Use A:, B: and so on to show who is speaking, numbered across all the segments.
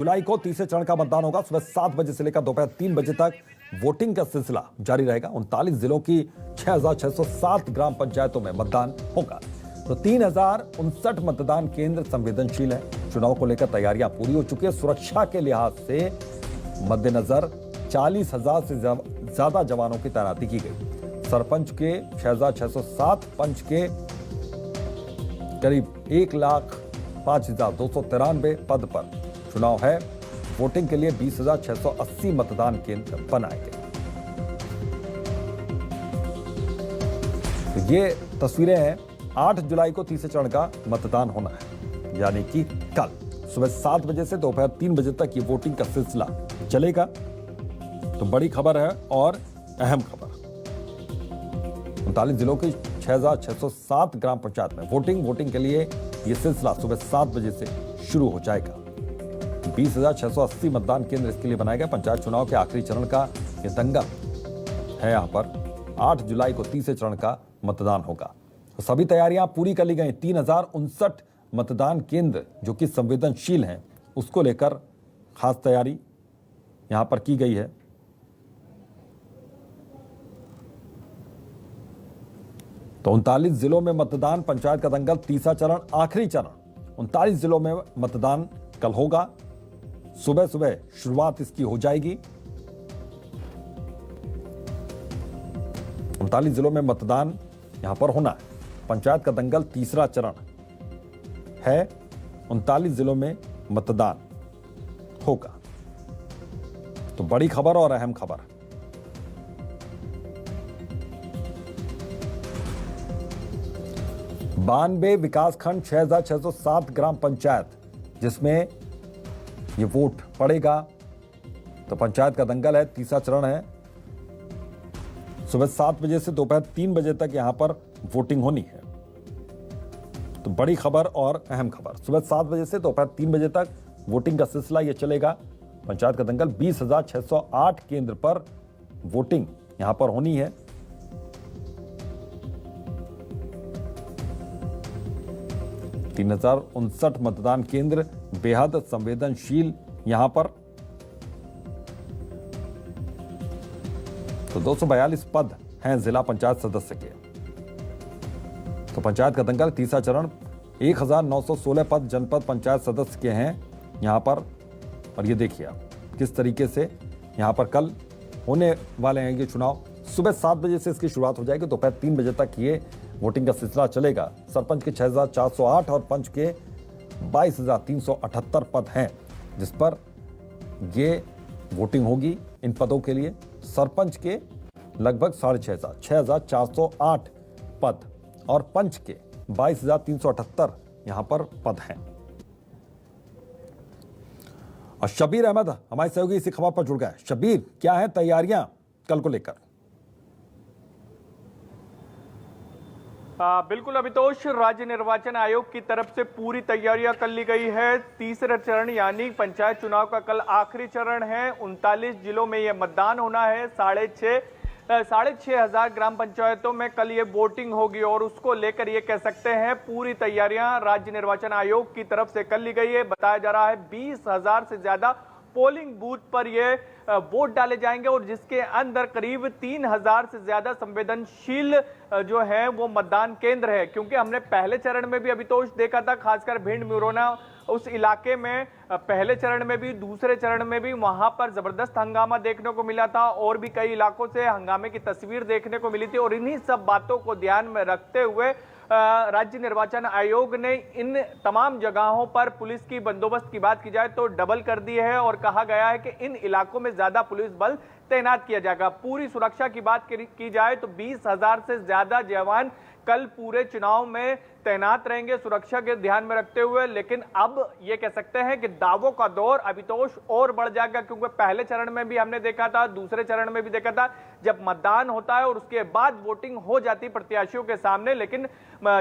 A: जुलाई को तीसरे चरण का मतदान होगा। सुबह 7 बजे से लेकर दोपहर 3 बजे तक वोटिंग का सिलसिला जारी रहेगा। 39 जिलों की 6,607 ग्राम पंचायतों में मतदान होगा। तो 3,059 मतदान केंद्र संवेदनशील है। चुनाव को लेकर तैयारियां पूरी हो चुकी है। सुरक्षा के लिहाज से मद्देनजर 40,000 से ज्यादा जवानों की तैनाती की गई। सरपंच के 6,607, पंच के करीब 1,05,293 पद पर चुनाव है। वोटिंग के लिए 20,680 मतदान केंद्र बनाए गए। तो ये तस्वीरें हैं। 8 जुलाई को तीसरे चरण का मतदान होना है, यानी कि कल सुबह 7 बजे से दोपहर 3 बजे तक ये वोटिंग का सिलसिला चलेगा। तो बड़ी खबर है और अहम खबर। 39 जिलों की 6,607 ग्राम पंचायत में वोटिंग के लिए यह सिलसिला सुबह 7 बजे से शुरू हो जाएगा। 20,680 मतदान केंद्र इसके लिए बनाए गए। पंचायत चुनाव के आखिरी चरण का यह दंगल है। यहां पर 8 जुलाई को तीसरे चरण का मतदान होगा। तो सभी तैयारियां पूरी कर ली गई। 3,059 मतदान केंद्र जो कि संवेदनशील हैं, उसको लेकर खास तैयारी यहां पर की गई है। तो 39 जिलों में मतदान, पंचायत का दंगल, तीसरा चरण, आखिरी चरण। 39 जिलों में मतदान कल होगा। सुबह सुबह शुरुआत इसकी हो जाएगी। 39 जिलों में मतदान यहां पर होना है। पंचायत का दंगल तीसरा चरण है। 39 जिलों में मतदान होगा। तो बड़ी खबर और अहम खबर। बानवे विकासखंड, 6,607 ग्राम पंचायत जिसमें ये वोट पड़ेगा। तो पंचायत का दंगल है, तीसरा चरण है। सुबह 7 बजे से दोपहर 3 बजे तक यहां पर वोटिंग होनी है। तो बड़ी खबर और अहम खबर। सुबह 7 बजे से दोपहर 3 बजे तक वोटिंग का सिलसिला ये चलेगा। पंचायत का दंगल, 20,608 केंद्र पर वोटिंग यहां पर होनी है। तीन 3,059 मतदान केंद्र बेहद संवेदनशील यहां पर। तो 242 पद हैं जिला पंचायत सदस्य के। तो पंचायत का दंगल तीसरा चरण, 1,916 पद जनपद पंचायत सदस्य के हैं यहां पर। और ये देखिए आप किस तरीके से यहां पर कल होने वाले हैं ये चुनाव। सुबह 7 बजे से इसकी शुरुआत हो जाएगी। दोपहर 3 बजे तक ये वोटिंग का सिलसिला चलेगा। सरपंच के 6,408 और पंच के 22,378 पद हैं जिस पर ये वोटिंग होगी। इन पदों के लिए सरपंच के लगभग 6,408 पद और पंच के 22,378 यहां पर पद हैं। और शबीर अहमद हमारे सहयोगी इसी खबर पर जुड़ गए। शबीर, क्या है तैयारियां कल को लेकर?
B: बिल्कुल अभितोष, राज्य निर्वाचन आयोग की तरफ से पूरी तैयारियां कर ली गई है। तीसरा चरण यानी पंचायत चुनाव का कल आखिरी चरण है। 39 जिलों में यह मतदान होना है। 6,500 ग्राम पंचायतों में कल ये वोटिंग होगी और उसको लेकर ये कह सकते हैं पूरी तैयारियां राज्य निर्वाचन आयोग की तरफ से कर ली गई है। बताया जा रहा है 20,000 से ज्यादा पोलिंग बूथ पर ये वोट डाले जाएंगे और जिसके अंदर करीब 3,000 से ज्यादा संवेदनशील जो है वो मतदान केंद्र है। क्योंकि हमने पहले चरण में भी अभितोष देखा था, खासकर भिंड मुरैना उस इलाके में पहले चरण में भी, दूसरे चरण में भी वहां पर जबरदस्त हंगामा देखने को मिला था और भी कई इलाकों से हंगामे की तस्वीर देखने को मिली थी। और इन्हीं सब बातों को ध्यान में रखते हुए राज्य निर्वाचन आयोग ने इन तमाम जगहों पर पुलिस की बंदोबस्त की बात की जाए तो डबल कर दी है और कहा गया है कि इन इलाकों में ज्यादा पुलिस बल तैनात किया जाएगा। पूरी सुरक्षा की बात की जाए तो 20,000 से ज्यादा जवान कल पूरे चुनाव में तैनात रहेंगे सुरक्षा के ध्यान में रखते हुए। लेकिन अब ये कह सकते हैं कि दावों का दौर अभितोष और बढ़ जाएगा। क्योंकि पहले चरण में भी हमने देखा था, दूसरे चरण में भी देखा था, जब मतदान होता है और उसके बाद वोटिंग हो जाती प्रत्याशियों के सामने। लेकिन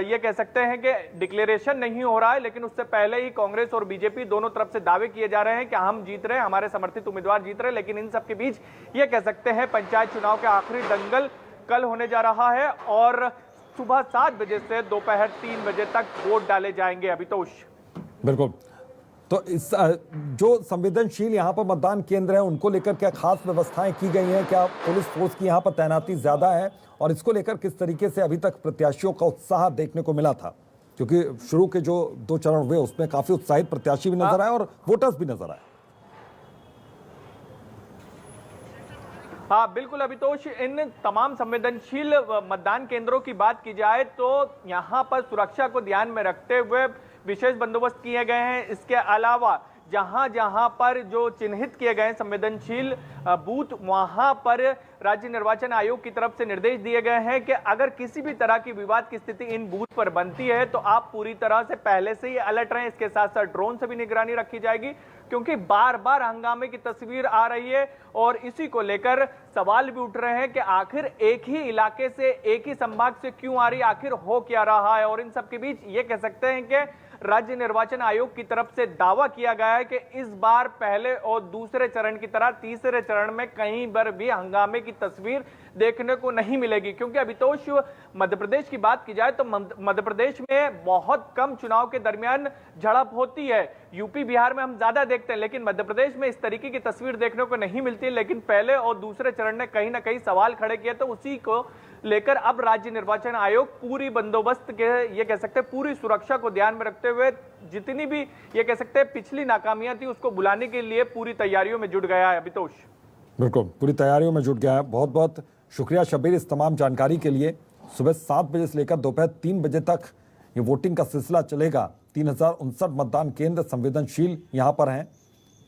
B: ये कह सकते हैं कि डिक्लेरेशन नहीं हो रहा है, लेकिन उससे पहले ही कांग्रेस और बीजेपी दोनों तरफ से दावे किए जा रहे हैं कि हम जीत रहे हैं, हमारे समर्थित उम्मीदवार जीत रहे हैं। लेकिन इन सबके बीच ये कह सकते हैं पंचायत चुनाव के आखिरी दंगल कल होने जा रहा है और सुबह 7 बजे से दोपहर 3 बजे तक वोट डाले जाएंगे। अभितोष,
A: बिल्कुल तो इस जो संवेदनशील यहाँ पर मतदान केंद्र है उनको लेकर क्या खास व्यवस्थाएं की गई हैं? क्या पुलिस फोर्स की यहाँ पर तैनाती ज्यादा है? और इसको लेकर किस तरीके से अभी तक प्रत्याशियों का उत्साह देखने को मिला था? क्योंकि शुरू के जो 2 चरण हुए उसमें काफी उत्साहित प्रत्याशी भी नजर आए और वोटर्स भी नजर आए।
B: हाँ बिल्कुल अभितोष, इन तमाम संवेदनशील मतदान केंद्रों की बात की जाए तो यहाँ पर सुरक्षा को ध्यान में रखते हुए विशेष बंदोबस्त किए गए हैं। इसके अलावा जहां जहां पर जो चिन्हित किए गए संवेदनशील बूथ, वहां पर राज्य निर्वाचन आयोग की तरफ से निर्देश दिए गए हैं कि अगर किसी भी तरह की विवाद की स्थिति इन बूथ पर बनती है तो आप पूरी तरह से पहले से ही अलर्ट रहें। इसके साथ साथ ड्रोन से भी निगरानी रखी जाएगी, क्योंकि बार बार हंगामे की तस्वीर आ रही है और इसी को लेकर सवाल भी उठ रहे हैं कि आखिर एक ही इलाके से, एक ही संभाग से क्यों आ रही, आखिर हो क्या रहा है। और इन सब के बीच ये कह सकते हैं कि राज्य निर्वाचन आयोग की तरफ से दावा किया गया है कि इस बार पहले और दूसरे चरण की तरह तीसरे चरण में कहीं पर भी हंगामे की तस्वीर देखने को नहीं मिलेगी। क्योंकि अभितोष, मध्य प्रदेश की बात की जाए तो मध्य प्रदेश में बहुत कम चुनाव के दरमियान झड़प होती है। यूपी बिहार में हम ज्यादा देखते हैं, लेकिन मध्य प्रदेश में इस तरीके की तस्वीर देखने को नहीं मिलती। लेकिन पहले और दूसरे चरण ने कहीं ना कहीं सवाल खड़े किए, तो उसी को लेकर अब राज्य निर्वाचन आयोग पूरी बंदोबस्त के, ये कह सकते हैं पूरी सुरक्षा को ध्यान में रखते हुए जितनी भी ये कह सकते हैं पिछली नाकामियां थी उसको बुलाने के लिए पूरी तैयारियों में जुट गया है। अभितोष
A: बिल्कुल पूरी तैयारियों में जुट गया है। बहुत बहुत शुक्रिया शब्बीर इस तमाम जानकारी के लिए। सुबह 7 बजे से लेकर दोपहर 3 बजे तक ये वोटिंग का सिलसिला चलेगा। 3059 मतदान केंद्र संवेदनशील यहाँ पर हैं।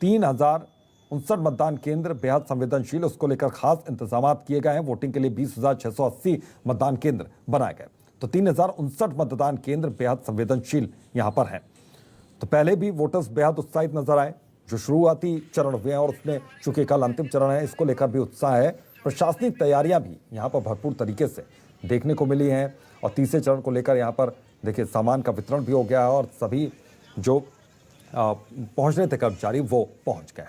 A: 3059 मतदान केंद्र बेहद संवेदनशील, उसको लेकर खास इंतजाम किए गए हैं। वोटिंग के लिए 20,680 मतदान केंद्र बनाए गए। तो 3059 मतदान केंद्र बेहद संवेदनशील यहाँ पर हैं। तो पहले भी वोटर्स बेहद उत्साहित नजर आए। जो शुरुआती चरण हुए हैं और उसमें चूंकि कल अंतिम चरण है, इसको लेकर भी उत्साह है। प्रशासनिक तैयारियां भी यहाँ पर भरपूर तरीके से देखने को मिली हैं। और तीसरे चरण को लेकर यहाँ पर देखिए सामान का वितरण भी हो गया है और सभी जो पहुँचने थे कर्मचारी वो पहुँच गए।